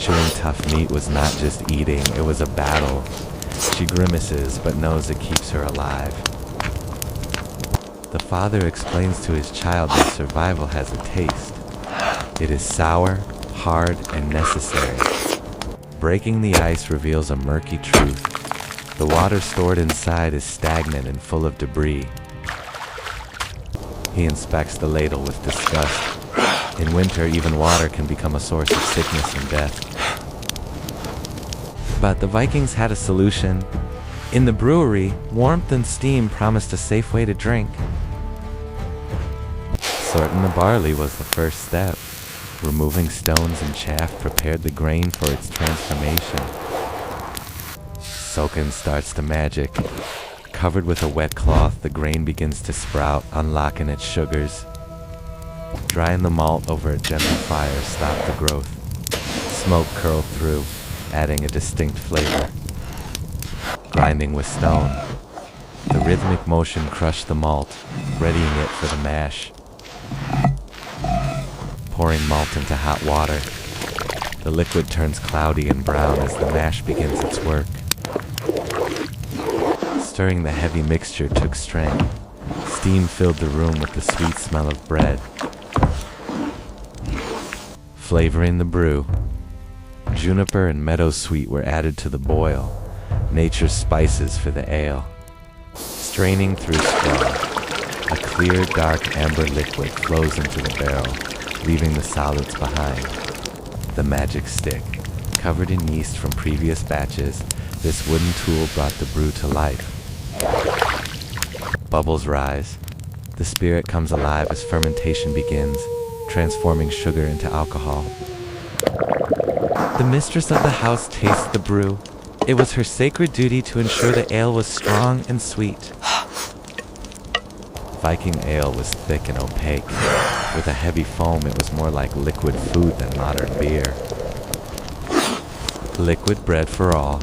Chewing tough meat was not just eating, it was a battle. She grimaces, but knows it keeps her alive. The father explains to his child that survival has a taste. It is sour, hard, and necessary. Breaking the ice reveals a murky truth. The water stored inside is stagnant and full of debris. He inspects the ladle with disgust. In winter, even water can become a source of sickness and death. But the Vikings had a solution. In the brewery, warmth and steam promised a safe way to drink. Sorting the barley was the first step. Removing stones and chaff prepared the grain for its transformation. Soaking starts the magic. Covered with a wet cloth, the grain begins to sprout, unlocking its sugars. Drying the malt over a gentle fire stopped the growth. Smoke curled through, adding a distinct flavor. Grinding with stone. The rhythmic motion crushed the malt, readying it for the mash. Pouring malt into hot water. The liquid turns cloudy and brown as the mash begins its work. Stirring the heavy mixture took strength. Steam filled the room with the sweet smell of bread. Flavoring the brew, juniper and meadowsweet were added to the boil, nature's spices for the ale. Straining through straw, a clear, dark amber liquid flows into the barrel, leaving the solids behind. The magic stick, covered in yeast from previous batches, this wooden tool brought the brew to life. Bubbles rise. The spirit comes alive as fermentation begins, transforming sugar into alcohol. The mistress of the house tastes the brew. It was her sacred duty to ensure the ale was strong and sweet. Viking ale was thick and opaque. With a heavy foam, it was more like liquid food than modern beer. Liquid bread for all.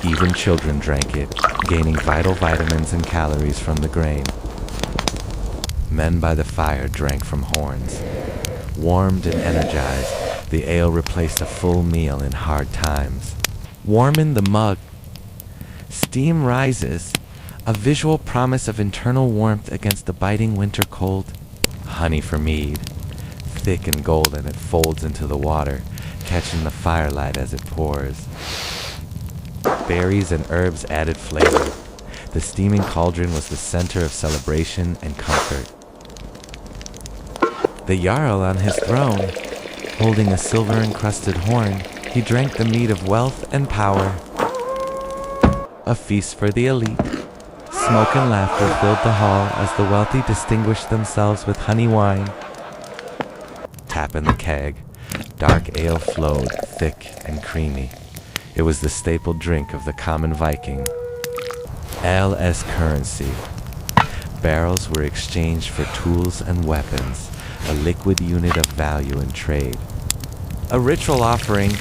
Even children drank it, gaining vital vitamins and calories from the grain. Men by the fire drank from horns. Warmed and energized, the ale replaced a full meal in hard times. Warm in the mug. Steam rises, a visual promise of internal warmth against the biting winter cold. Honey for mead. Thick and golden, it folds into the water, catching the firelight as it pours. Berries and herbs added flavor. The steaming cauldron was the center of celebration and comfort. The Jarl on his throne, holding a silver-encrusted horn, he drank the mead of wealth and power. A feast for the elite. Smoke and laughter filled the hall as the wealthy distinguished themselves with honey wine. Tapping the keg, dark ale flowed, thick and creamy. It was the staple drink of the common Viking. Ale as currency. Barrels were exchanged for tools and weapons, a liquid unit of value in trade. A ritual offering.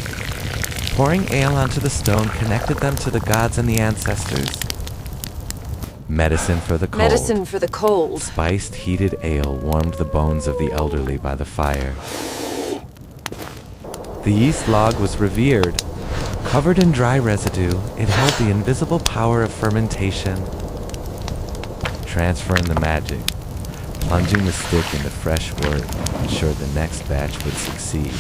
Pouring ale onto the stone connected them to the gods and the ancestors. Medicine for the cold. Medicine for the cold. Spiced, heated ale warmed the bones of the elderly by the fire. The yeast log was revered. Covered in dry residue, it held the invisible power of fermentation. Transferring the magic. Plunging the stick into fresh wort ensured the next batch would succeed.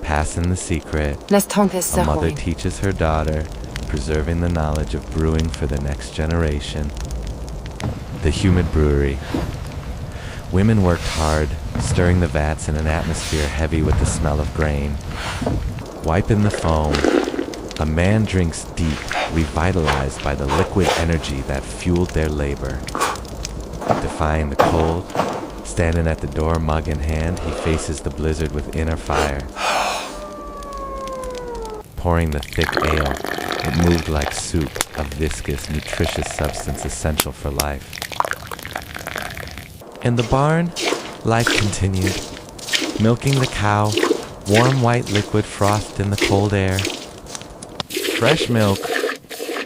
Passing the secret, a mother teaches her daughter, preserving the knowledge of brewing for the next generation. The humid brewery. Women worked hard, stirring the vats in an atmosphere heavy with the smell of grain. Wiping the foam, a man drinks deep, revitalized by the liquid energy that fueled their labor. Defying the cold, standing at the door, mug in hand, he faces the blizzard with inner fire. Pouring the thick ale, it moved like soup, a viscous, nutritious substance essential for life. In the barn, life continued. Milking the cow, warm white liquid frothed in the cold air. Fresh milk.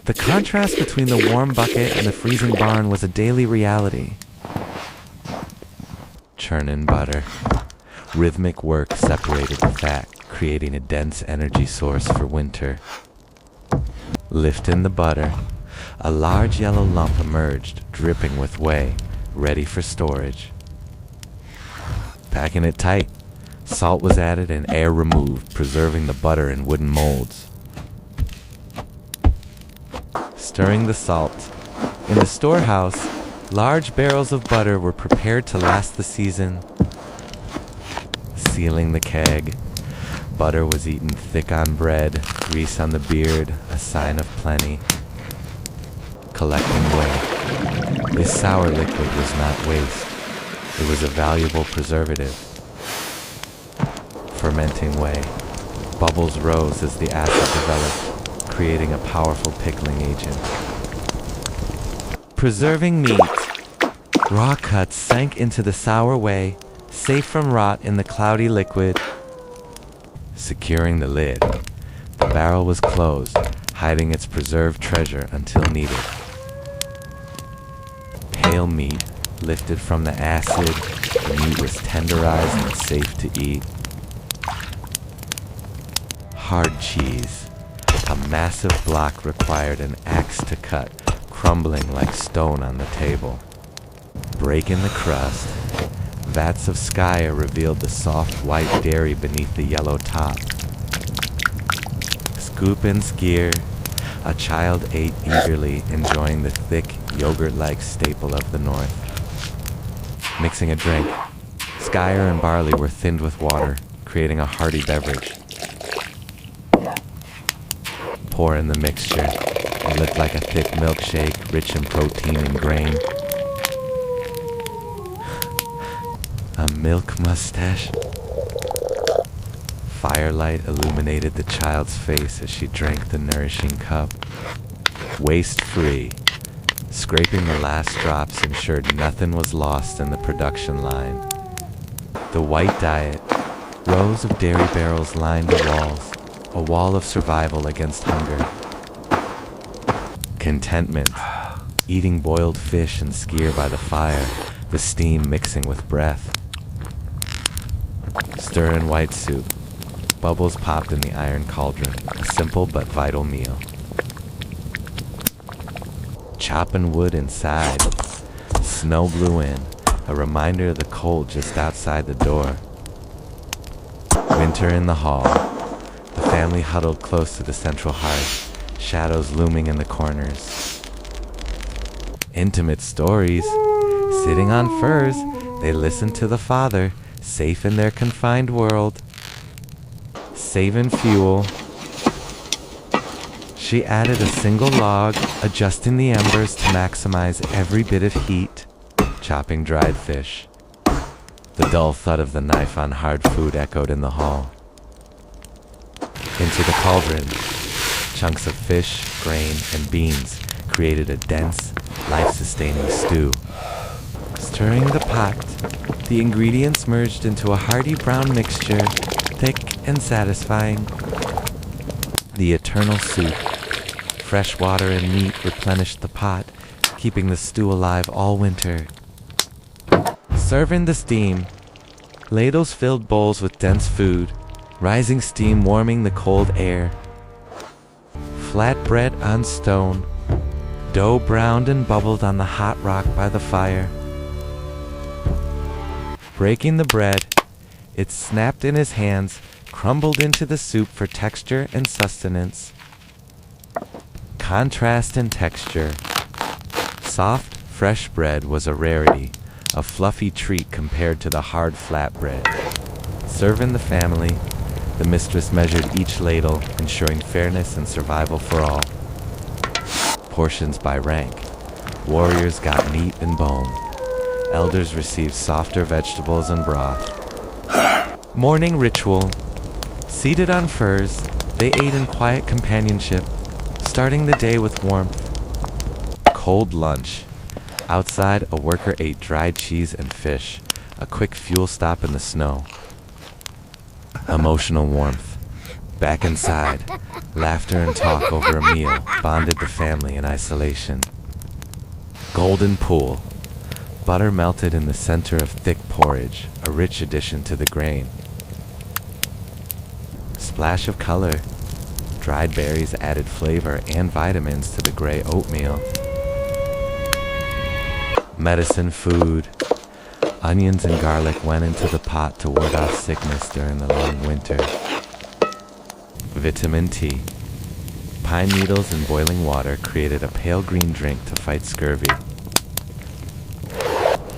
The contrast between the warm bucket and the freezing barn was a daily reality. Churning butter. Rhythmic work separated the fat, creating a dense energy source for winter. Lift in the butter. A large yellow lump emerged, dripping with whey, ready for storage. Packing it tight. Salt was added and air removed, preserving the butter in wooden molds. Stirring the salt. In the storehouse, large barrels of butter were prepared to last the season. Sealing the keg. Butter was eaten thick on bread, grease on the beard, a sign of plenty. Collecting whey. This sour liquid was not waste. It was a valuable preservative. Fermenting whey. Bubbles rose as the acid developed, creating a powerful pickling agent. Preserving meat. Raw cuts sank into the sour whey, safe from rot in the cloudy liquid. Securing the lid. The barrel was closed, hiding its preserved treasure until needed. Pale meat, lifted from the acid, the meat was tenderized and safe to eat. Hard cheese. A massive block required an axe to cut, crumbling like stone on the table. Breaking the crust. Vats of Saga revealed the soft white dairy beneath the yellow top. Scoop and skewer. A child ate eagerly, enjoying the thick, yogurt-like staple of the north. Mixing a drink. Saga and barley were thinned with water, creating a hearty beverage. Pour in the mixture. It looked like a thick milkshake, rich in protein and grain. A milk mustache. Firelight illuminated the child's face as she drank the nourishing cup. Waste-free. Scraping the last drops ensured nothing was lost in the production line. The white diet. Rows of dairy barrels lined the walls, a wall of survival against hunger. Contentment. Eating boiled fish and skewer by the fire, the steam mixing with breath. Stir in white soup. Bubbles popped in the iron cauldron, a simple but vital meal. Chopping wood inside. Snow blew in, a reminder of the cold just outside the door. Winter in the hall. The family huddled close to the central hearth, shadows looming in the corners. Intimate stories. Sitting on furs, they listened to the father, safe in their confined world. Saving fuel. She added a single log, adjusting the embers to maximize every bit of heat, chopping dried fish. The dull thud of the knife on hard food echoed in the hall. Into the cauldron, chunks of fish, grain, and beans created a dense, life-sustaining stew. Stirring the pot, the ingredients merged into a hearty brown mixture, thick and satisfying. The eternal soup. Fresh water and meat replenished the pot, keeping the stew alive all winter. Serving the steam. Ladles filled bowls with dense food, rising steam warming the cold air. Flatbread on stone. Dough browned and bubbled on the hot rock by the fire. Breaking the bread, it snapped in his hands, crumbled into the soup for texture and sustenance. Contrast in texture. Soft, fresh bread was a rarity, a fluffy treat compared to the hard flatbread. Serving the family, the mistress measured each ladle, ensuring fairness and survival for all. Portions by rank. Warriors got meat and bone. Elders received softer vegetables and broth. Morning ritual. Seated on furs, they ate in quiet companionship, starting the day with warmth. Cold lunch. Outside, a worker ate dried cheese and fish, a quick fuel stop in the snow. Emotional warmth. Back inside, laughter and talk over a meal bonded the family in isolation. Golden pool. Butter melted in the center of thick porridge, a rich addition to the grain. splash of color. Dried berries added flavor and vitamins to the gray oatmeal. Medicine food. Onions and garlic went into the pot to ward off sickness during the long winter. Vitamin T. Pine needles and boiling water created a pale green drink to fight scurvy.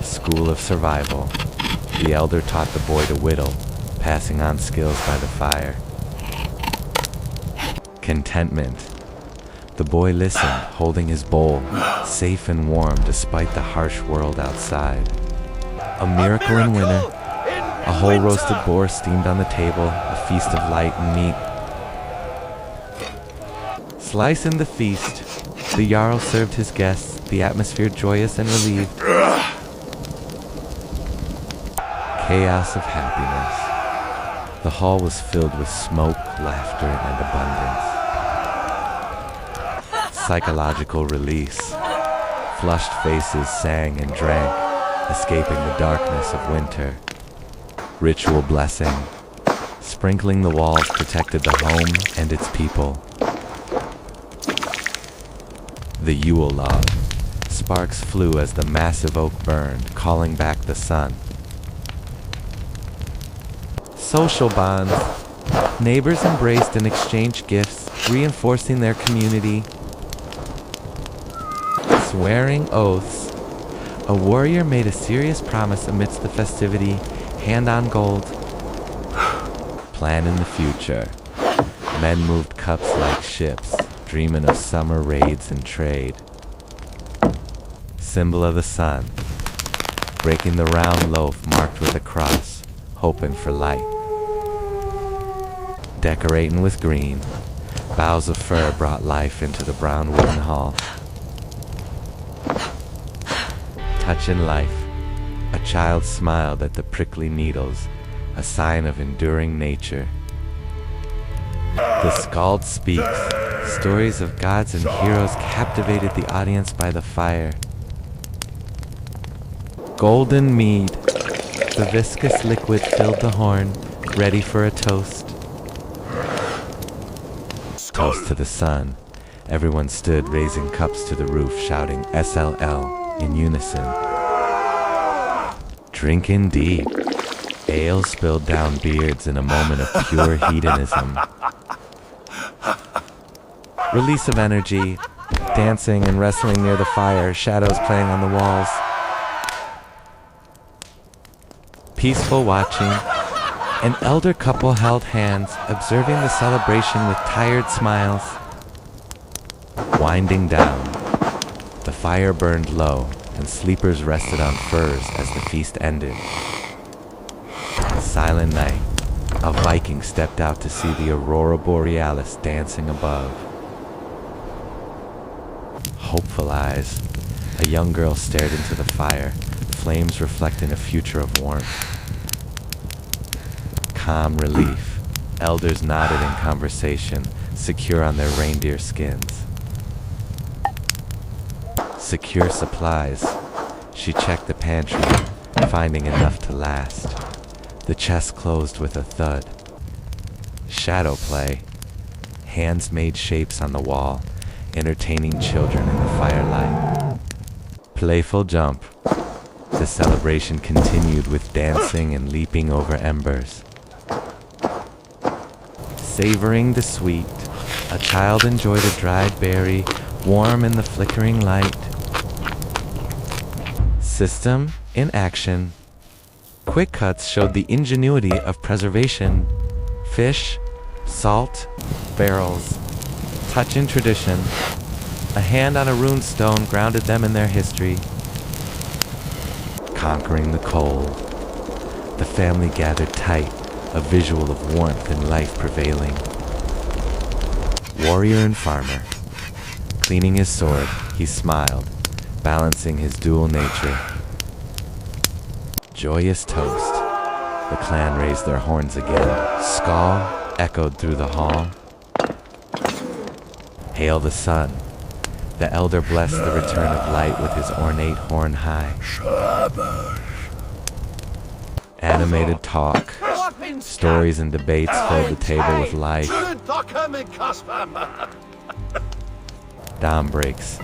School of survival. The elder taught the boy to whittle, passing on skills by the fire. Contentment. The boy listened, holding his bowl, safe and warm despite the harsh world outside. A miracle in winter. A whole roasted boar steamed on the table, a feast of light and meat. Slice in the feast. The Jarl served his guests, the atmosphere joyous and relieved. Chaos of happiness. The hall was filled with smoke, laughter, and abundance. Psychological release. Flushed faces sang and drank, escaping the darkness of winter. Ritual blessing. Sprinkling the walls protected the home and its people. The Yule log. Sparks flew as the massive oak burned, calling back the sun. Social bonds. Neighbors embraced and exchanged gifts, reinforcing their community. Swearing oaths. A warrior made a serious promise amidst the festivity, hand on gold. Plan in the future. Men moved cups like ships, dreaming of summer raids and trade. Symbol of the sun. Breaking the round loaf marked with a cross, hoping for light. Decorating with green. Boughs of fir brought life into the brown wooden hall. Touching life. A child smiled at the prickly needles, a sign of enduring nature. The Skald speaks. Stories of gods and heroes captivated the audience by the fire. Golden mead. The viscous liquid filled the horn, ready for a toast. Toast to the sun. Everyone stood raising cups to the roof, shouting SLL in unison. Drinking deep. Ale spilled down beards in a moment of pure hedonism. Release of energy. Dancing and wrestling near the fire, shadows playing on the walls. Peaceful watching. An elder couple held hands, observing the celebration with tired smiles. Winding down. The fire burned low, and sleepers rested on furs as the feast ended. Silent night. A Viking stepped out to see the aurora borealis dancing above. Hopeful eyes. A young girl stared into the fire, flames reflecting a future of warmth. Calm relief. Elders nodded in conversation, secure on their reindeer skins. Secure supplies. She checked the pantry, finding enough to last. The chest closed with a thud. Shadow play. Hands made shapes on the wall, entertaining children in the firelight. Playful jump. The celebration continued with dancing and leaping over embers. Savoring the sweet. A child enjoyed a dried berry, warm in the flickering light. System in action. Quick cuts showed the ingenuity of preservation. Fish, salt, barrels. Touch in tradition. A hand on a rune stone grounded them in their history. Conquering the cold. The family gathered tight, a visual of warmth and life prevailing. Warrior and farmer. Cleaning his sword, he smiled, balancing his dual nature. Joyous toast. The clan raised their horns again. Skall echoed through the hall. Hail the sun. The elder blessed the return of light with his ornate horn high. Animated talk. Stories and debates filled the table with life. Dawn breaks.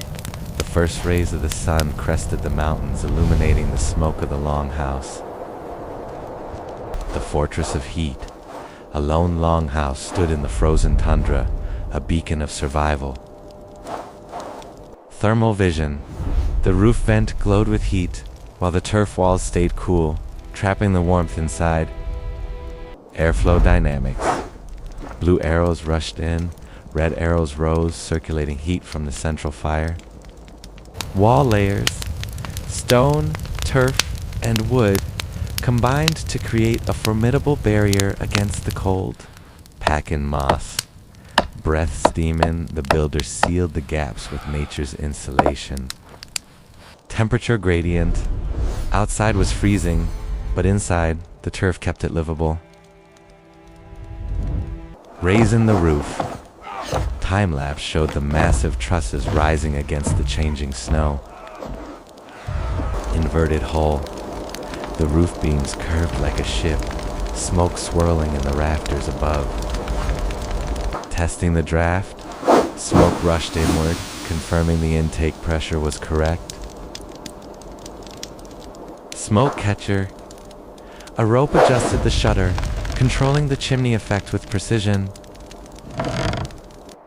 The first rays of the sun crested the mountains, illuminating the smoke of the longhouse. The fortress of heat. A lone longhouse stood in the frozen tundra, a beacon of survival. Thermal vision. The roof vent glowed with heat, while the turf walls stayed cool, trapping the warmth inside. Airflow dynamics. Blue arrows rushed in, red arrows rose, circulating heat from the central fire. Wall layers. Stone, turf, and wood combined to create a formidable barrier against the cold. Pack-in moss. Breath steamin', the builders sealed the gaps with nature's insulation. Temperature gradient. Outside was freezing, but inside, the turf kept it livable. Raising the roof. Time-lapse showed the massive trusses rising against the changing snow. Inverted hull. The roof beams curved like a ship, smoke swirling in the rafters above. Testing the draft, smoke rushed inward, confirming the intake pressure was correct. Smoke catcher. A rope adjusted the shutter, controlling the chimney effect with precision.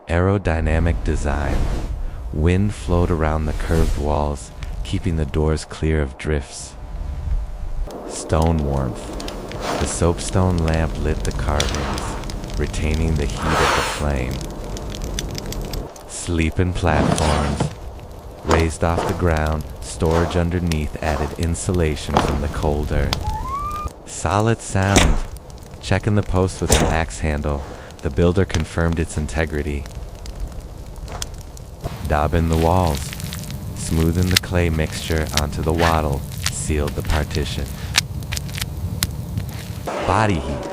Aerodynamic design. Wind flowed around the curved walls, keeping the doors clear of drifts. Stone warmth. The soapstone lamp lit the carvings, retaining the heat of the flame. Sleeping platforms. Raised off the ground, storage underneath added insulation from the cold earth. Solid sound. Checking the post with an axe handle, the builder confirmed its integrity. Daubing the walls. Smoothing the clay mixture onto the wattle, sealed the partition. Body heat.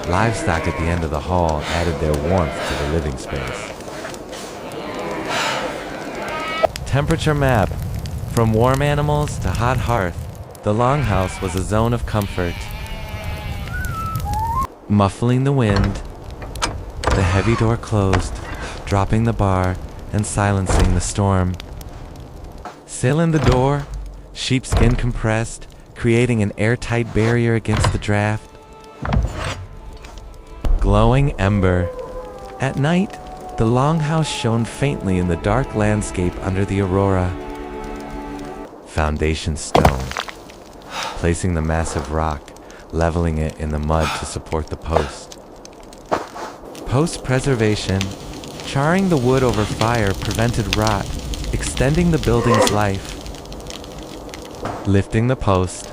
Livestock at the end of the hall added their warmth to the living space. Temperature map. From warm animals to hot hearth, the longhouse was a zone of comfort. Muffling the wind, the heavy door closed, dropping the bar and silencing the storm. Sailing the door, sheepskin compressed, creating an airtight barrier against the draft. Glowing ember. At night, the longhouse shone faintly in the dark landscape under the aurora. Foundation stone. Placing the massive rock, leveling it in the mud to support the post. Post-preservation. Charring the wood over fire prevented rot, extending the building's life. Lifting the post.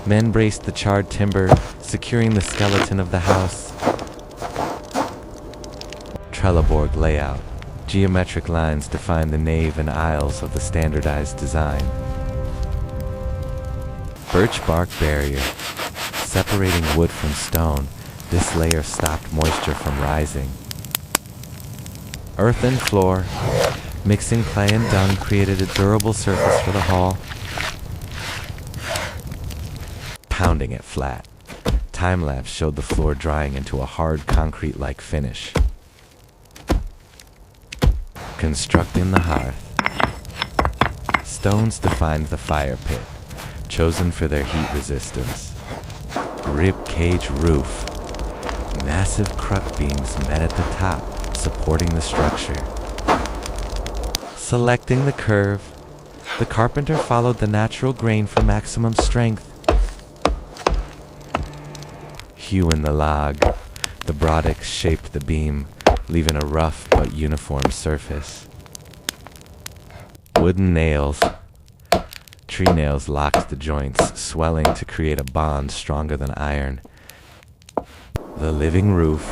Men braced the charred timber, securing the skeleton of the house. Trelleborg layout. Geometric lines define the nave and aisles of the standardized design. Birch bark barrier. Separating wood from stone, this layer stopped moisture from rising. Earthen floor. Mixing clay and dung created a durable surface for the hall. Pounding it flat. Time-lapse showed the floor drying into a hard concrete-like finish. Constructing the hearth. Stones defined the fire pit, chosen for their heat resistance. Rib cage roof. Massive cruck beams met at the top, supporting the structure. Selecting the curve, the carpenter followed the natural grain for maximum strength. Hewing the log, the broadex shaped the beam, leaving a rough but uniform surface. Wooden nails. Tree nails locked the joints, swelling to create a bond stronger than iron. The living roof.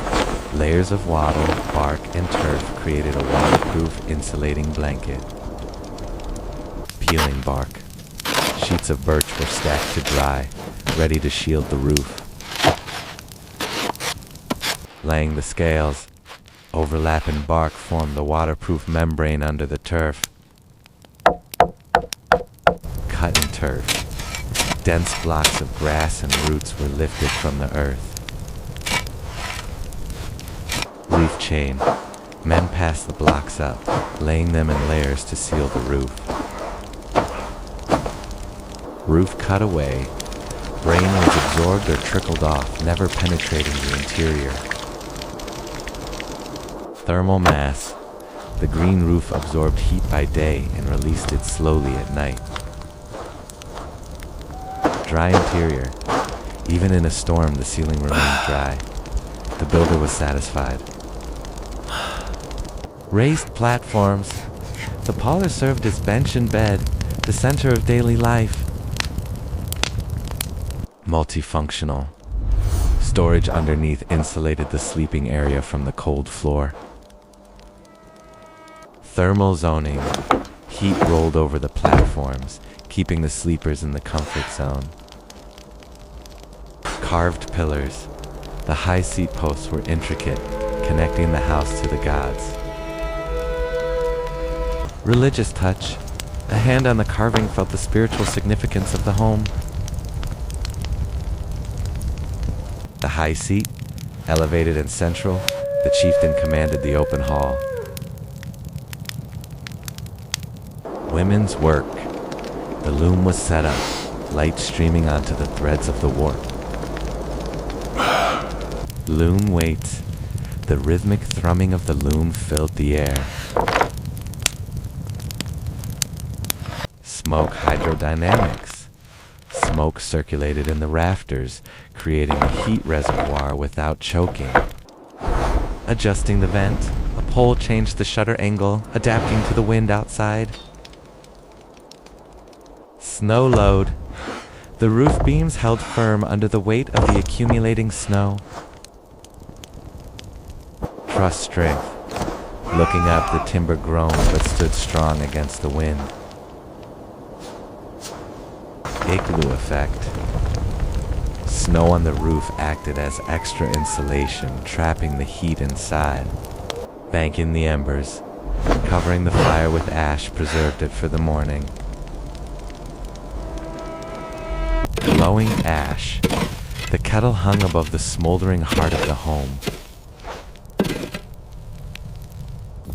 Layers of wattle, bark, and turf created a waterproof insulating blanket. Peeling bark. Sheets of birch were stacked to dry, ready to shield the roof. Laying the scales. Overlapping bark formed the waterproof membrane under the turf. Cutting turf. Dense blocks of grass and roots were lifted from the earth. roof chain. Men passed the blocks up, laying them in layers to seal the roof. Roof cut away. Rain was absorbed or trickled off, never penetrating the interior. Thermal mass. The green roof absorbed heat by day and released it slowly at night. Dry interior. Even in a storm, the ceiling remained dry. The builder was satisfied. Raised platforms. The parlor served as bench and bed, the center of daily life. Multifunctional. Storage underneath insulated the sleeping area from the cold floor. Thermal zoning. Heat rolled over the platforms, keeping the sleepers in the comfort zone. Carved pillars. The high seat posts were intricate, connecting the house to the gods. Religious touch. A hand on the carving felt the spiritual significance of the home. The high seat, elevated and central, the chieftain commanded the open hall. Women's work. The loom was set up, light streaming onto the threads of the warp. Loom weights. The rhythmic thrumming of the loom filled the air. Smoke hydrodynamics. Smoke circulated in the rafters, creating a heat reservoir without choking. Adjusting the vent, a pole changed the shutter angle, adapting to the wind outside. Snow load. The roof beams held firm under the weight of the accumulating snow. Truss strength. Looking up, the timber groaned but stood strong against the wind. Igloo effect. Snow on the roof acted as extra insulation, trapping the heat inside. Bank in the embers. Covering the fire with ash preserved it for the morning. Glowing ash. The kettle hung above the smoldering heart of the home.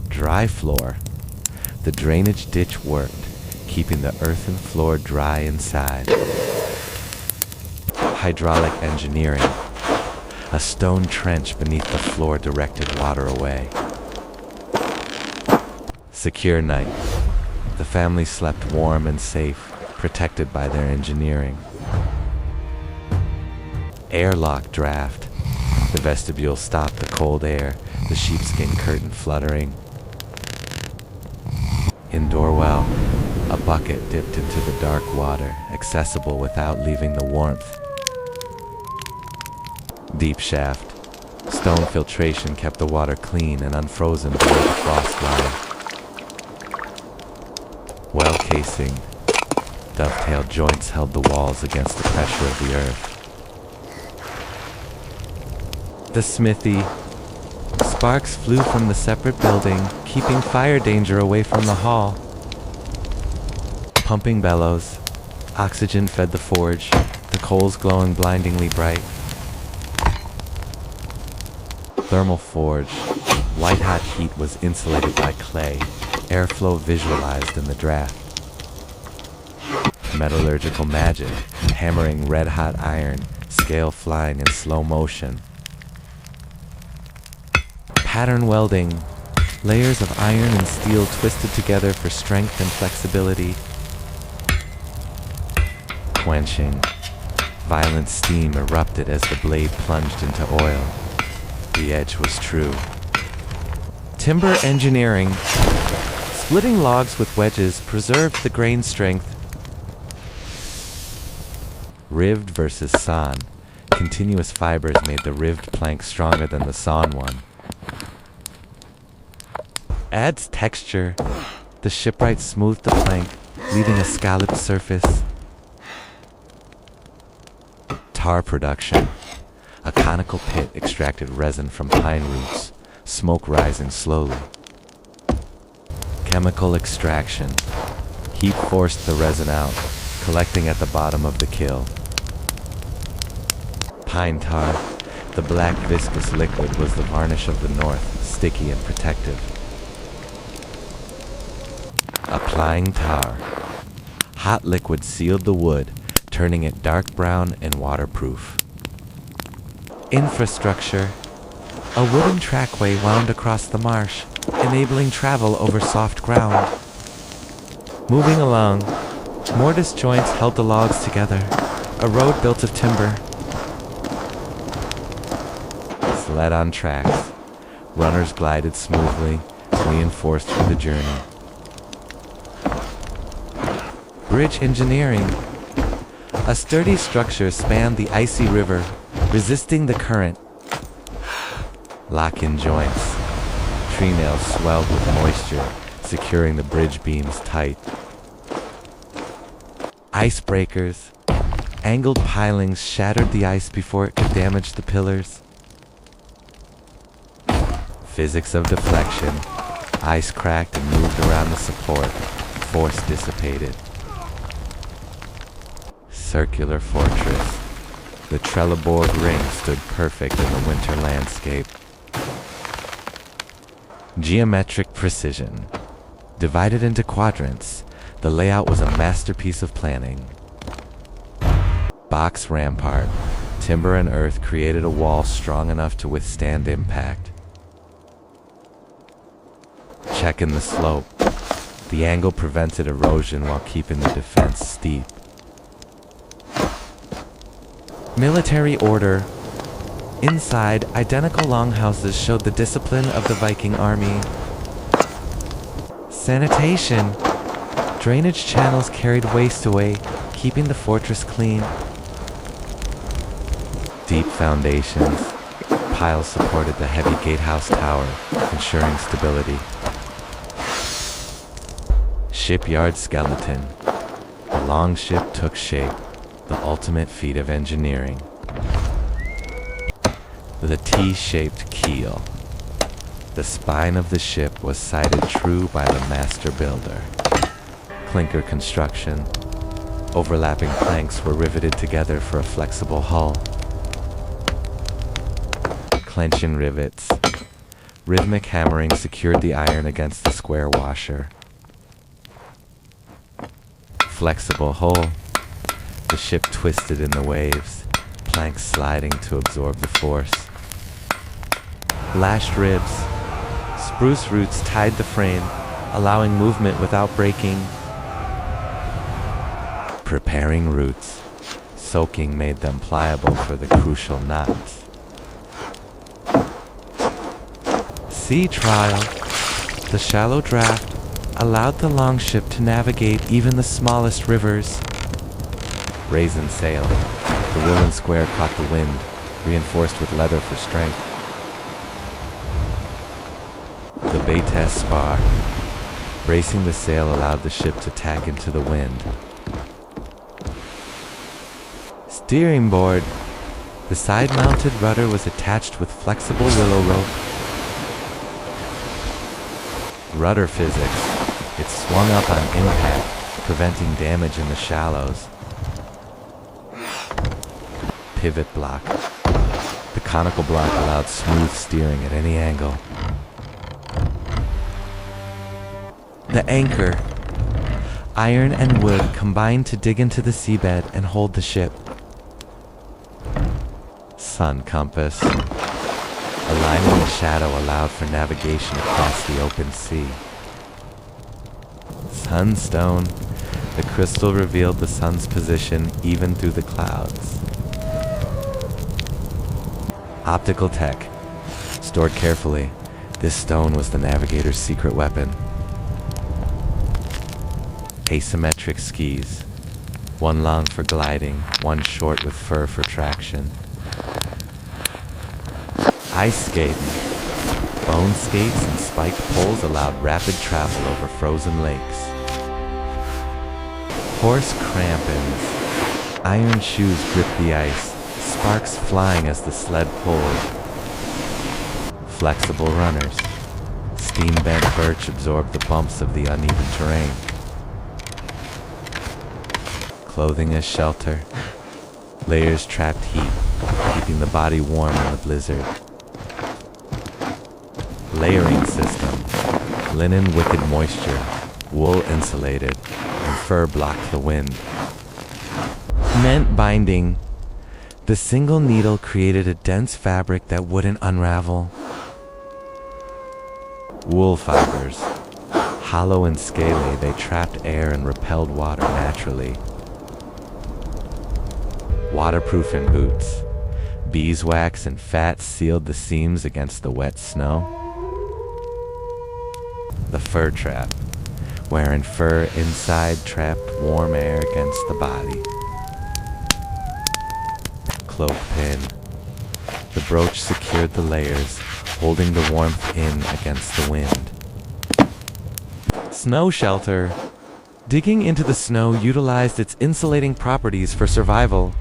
Dry floor. The drainage ditch worked, keeping the earthen floor dry inside. Hydraulic engineering. A stone trench beneath the floor directed water away. Secure night. The family slept warm and safe, protected by their engineering. Airlock draft. The vestibule stopped the cold air, the sheepskin curtain fluttering. Indoor well. A bucket dipped into the dark water, accessible without leaving the warmth. Deep shaft. Stone filtration kept the water clean and unfrozen below the frost line. Well casing. Dovetail joints held the walls against the pressure of the earth. The smithy. Sparks flew from the separate building, keeping fire danger away from the hall. Pumping bellows. Oxygen fed the forge, the coals glowing blindingly bright. Thermal forge. White-hot heat was insulated by clay, airflow visualized in the draft. Metallurgical magic. Hammering red-hot iron, scale flying in slow motion. Pattern welding. Layers of iron and steel twisted together for strength and flexibility. Quenching. Violent steam erupted as the blade plunged into oil. The edge was true. Timber engineering. Splitting logs with wedges preserved the grain strength. Rived versus sawn. Continuous fibers made the rived plank stronger than the sawn one. Adds texture. The shipwright smoothed the plank, leaving a scalloped surface. Tar production. A conical pit extracted resin from pine roots, smoke rising slowly. Chemical extraction. Heat forced the resin out, collecting at the bottom of the kiln. Pine tar. The black viscous liquid was the varnish of the north, sticky and protective. Applying tar. Hot liquid sealed the wood, turning it dark brown and waterproof. Infrastructure. A wooden trackway wound across the marsh, enabling travel over soft ground. Moving along, mortise joints held the logs together, a road built of timber. Sled on tracks. Runners glided smoothly, reinforced for the journey. Bridge engineering. A sturdy structure spanned the icy river, resisting the current. Lock-in joints. Tree nails swelled with moisture, securing the bridge beams tight. Icebreakers. Angled pilings shattered the ice before it could damage the pillars. Physics of deflection. Ice cracked and moved around the support. Force dissipated. Circular fortress. The Trelleborg ring stood perfect in the winter landscape. Geometric precision. Divided into quadrants, the layout was a masterpiece of planning. Box rampart. Timber and earth created a wall strong enough to withstand impact. Check in the slope. The angle prevented erosion while keeping the defense steep. Military order. Inside, identical longhouses showed the discipline of the Viking army. Sanitation. Drainage channels carried waste away, keeping the fortress clean. Deep foundations. Piles supported the heavy gatehouse tower, ensuring stability. Shipyard skeleton. The long ship took shape, the ultimate feat of engineering. The T-shaped keel. The spine of the ship was sighted true by the master builder. Clinker construction. Overlapping planks were riveted together for a flexible hull. Clenching rivets. Rhythmic hammering secured the iron against the square washer. Flexible hull. The ship twisted in the waves, planks sliding to absorb the force. Lashed ribs. Spruce roots tied the frame, allowing movement without breaking. Preparing roots. Soaking made them pliable for the crucial knots. Sea trial. The shallow draft allowed the longship to navigate even the smallest rivers. Raisin sail. The woolen square caught the wind, reinforced with leather for strength. The Baytes spar. Bracing the sail allowed the ship to tack into the wind. Steering board. The side-mounted rudder was attached with flexible willow rope. Rudder physics. It swung up on impact, preventing damage in the shallows. Pivot block. The conical block allowed smooth steering at any angle. The anchor. Iron and wood combined to dig into the seabed and hold the ship. Sun compass. A line in the shadow allowed for navigation across the open sea. Sunstone. The crystal revealed the sun's position even through the clouds. Optical tech. Stored carefully, this stone was the navigator's secret weapon. Asymmetric skis. One long for gliding, one short with fur for traction. Ice skating. Bone skates and spiked poles allowed rapid travel over frozen lakes. Horse crampons. Iron shoes gripped the ice, sparks flying as the sled pulled. Flexible runners. Steam-bent birch absorbed the bumps of the uneven terrain. Clothing as shelter. Layers trapped heat, keeping the body warm in the blizzard. Layering system. Linen wicking moisture, wool insulated, and fur blocked the wind. Cement binding. The single needle created a dense fabric that wouldn't unravel. Wool fibers. Hollow and scaly, they trapped air and repelled water naturally. Waterproofing boots. Beeswax and fat sealed the seams against the wet snow. The fur trap, wherein fur inside trapped warm air against the body. Cloak pin. The brooch secured the layers, holding the warmth in against the wind. Snow shelter. Digging into the snow utilized its insulating properties for survival.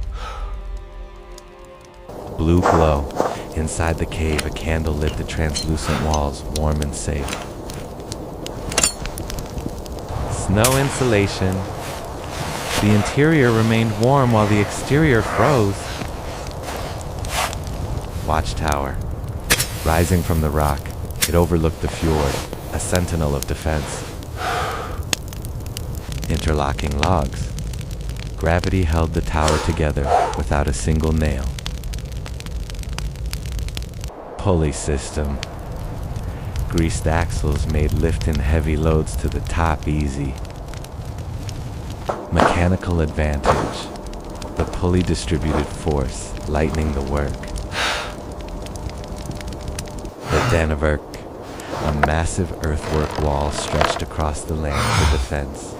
Blue glow. Inside the cave, a candle lit the translucent walls, warm and safe. Snow insulation. The interior remained warm while the exterior froze. Watchtower. Rising from the rock, it overlooked the fjord, a sentinel of defense. Interlocking logs. Gravity held the tower together without a single nail. Pulley system. Greased axles made lifting heavy loads to the top easy. Mechanical advantage. The pulley distributed force, lightening the work. The Danevirk, a massive earthwork wall stretched across the land for defense.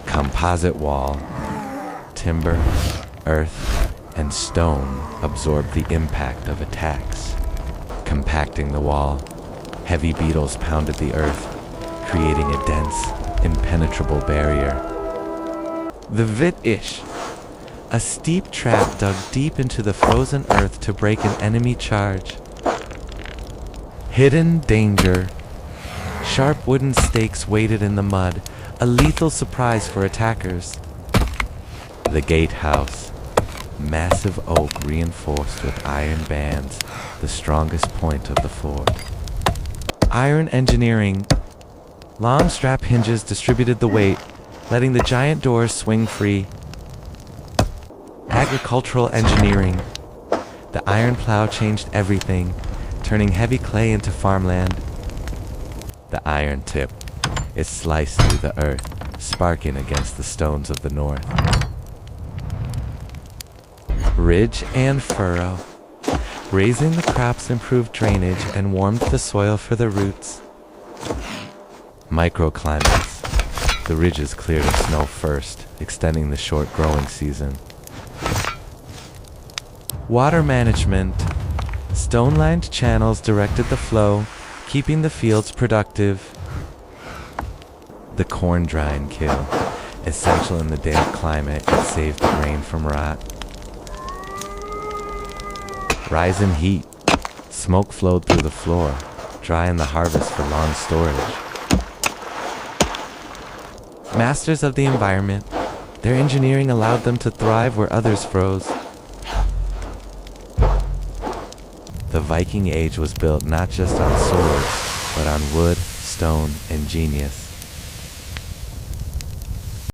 Composite wall. Timber, earth, and stone absorbed the impact of attacks. Compacting the wall, heavy beetles pounded the earth, creating a dense, impenetrable barrier. The Vit-ish, a steep trap dug deep into the frozen earth to break an enemy charge. Hidden danger. Sharp wooden stakes waited in the mud, a lethal surprise for attackers. The gatehouse. Massive oak reinforced with iron bands, the strongest point of the fort. Iron engineering. Long strap hinges distributed the weight, letting the giant doors swing free. Agricultural engineering. The iron plow changed everything, turning heavy clay into farmland. The iron tip. It sliced through the earth, sparking against the stones of the north. Ridge and furrow. Raising the crops improved drainage and warmed the soil for the roots. Microclimates. The ridges cleared of snow first, extending the short growing season. Water management. Stone-lined channels directed the flow, keeping the fields productive. The corn drying kill. Essential in the damp climate, it saved the grain from rot. Rise in heat. Smoke flowed through the floor, drying the harvest for long storage. Masters of the environment. Their engineering allowed them to thrive where others froze. The Viking Age was built not just on swords, but on wood, stone, and genius.